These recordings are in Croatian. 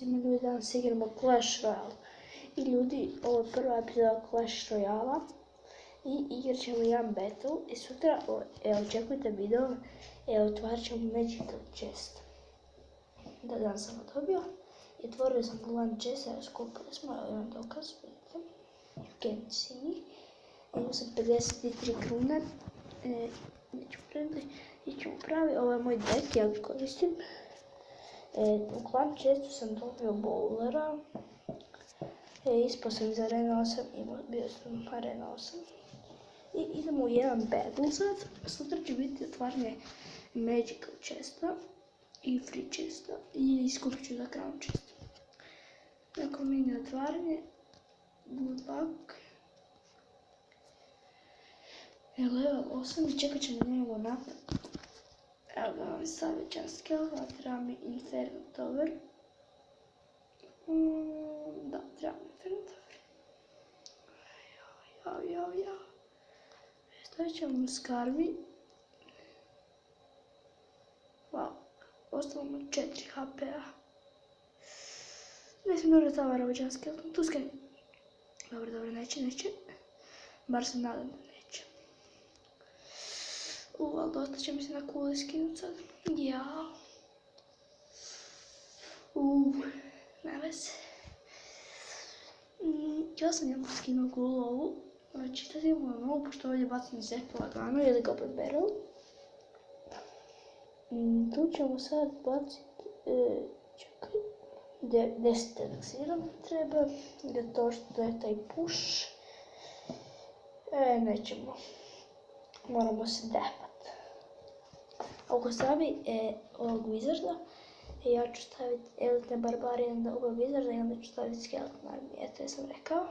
svima ljudi, danas igramo Clash Royale. I ljudi, ovo je prva epizoda Clash Royala i igrat ćemo jedan battle i sutra, očekujte video, otvarat ćemo Magical Chest. Danas sam ga dobio i otvorio sam glavni chest, skupili smo, evo imam dokaz, vidite, you can see. Imao sam 53 krune, neću prendati, ićemo pravi, ovo je moj deck, ja ga koristim. U glavnom chestu sam dobio bowlera, ispao sam iz arena 8, bio sam arena 8. I idemo u jedan battle sad, sutra će biti otvaranje Magical chesta i free chesta i iskupit ću za crown chest. Nakon mini otvaranje, good luck. Level 8 i čekat ćemo njegov napad. Evo ga vam stavio čast skill, a treba mi Inferno Tower. Da, treba mi Inferno Tower. Jao. Stavit ćemo mu Skarvi. Wow, ostalo mu 4 HP-a. Ne sam dobro tavara ovo čast skill, tu skani. Dobro, neće. Bar se nadam da neće. Ali dosta će mi se na kuli skinut sad. Jao. Ne veze. Ja sam njemu skinuo kulu ovu. Čitati mu na novu, pošto ovdje bacim zepe lagano ili Goblin Barrel. Tu ćemo sad baciti, čekaj, 10 eliksira treba, to što je taj push. Nećemo, moramo se depat. Ako stavi ovog wizarda, ja ću staviti elitne barbarije na ovog wizarda i onda ću staviti skeleton armije, eto je sam rekao.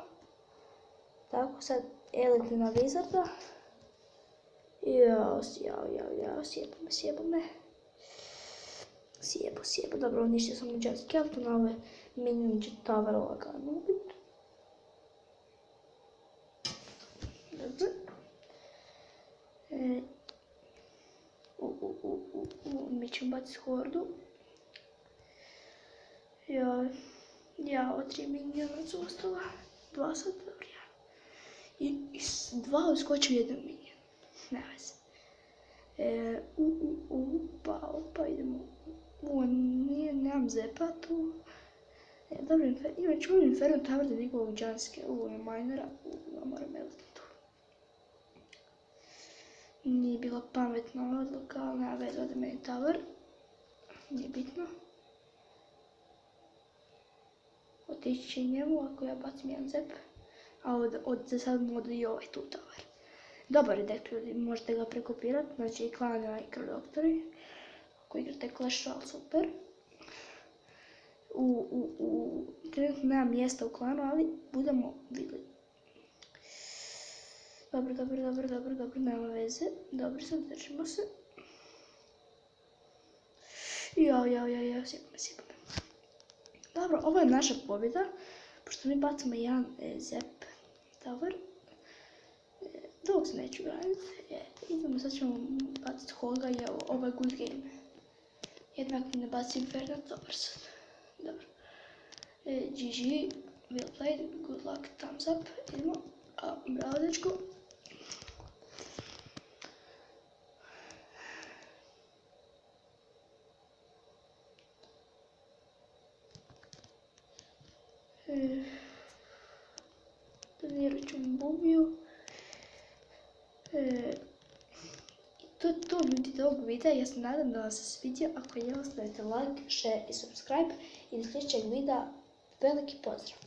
Tako sad elitne na wizarda. Jao, sjebo me. Sjebo, dobro, uništio sam u just skeleton, a ove minion će tower lagano ubiti. Dobro. Mi ćemo baciti hordu. Jao, 3 miniona su ostala. 2 sad, dobro, ja. I s 2 uskočio jedan minion. Ne veze. Opa, idemo. Nemam zepa tu. Dobro, imat ću Inferno Tower da digu ovog džanske, je minera. Moram eliti tu. Nije bila pametna odluka, ali nema veze, ode meni tower. Nije bitno. Otići će njemu ako ja bacim jedan zep. A za sad mu ode i ovaj tu tower. Dobar je deck ljudi, možete ga prekopirati, znači i klan i mikrodoktori. Ako igrate Clash Royale, super. Trenutno nema mjesta u klanu, ali budemo vidjeli. Dobro, nema veze. Dobro, sad držimo se. Jao, sjeba me. Dobro, ovo je naša pobjeda, pošto mi bacimo jedan zep tower. Dok se neću braniti, idemo, sad ćemo baciti Holga i ovo je good game. Jednak mi ne baci Inferno Tower sad. Dobro. GG, well played, good luck, thumbs up, idemo. Bravo dečko. Donirat ću mi bubiju. To je to ljudi do ovog videa, ja se nadam da vam se svidio, ako je ostavite like, share i subscribe i do sljedećeg videa veliki pozdrav!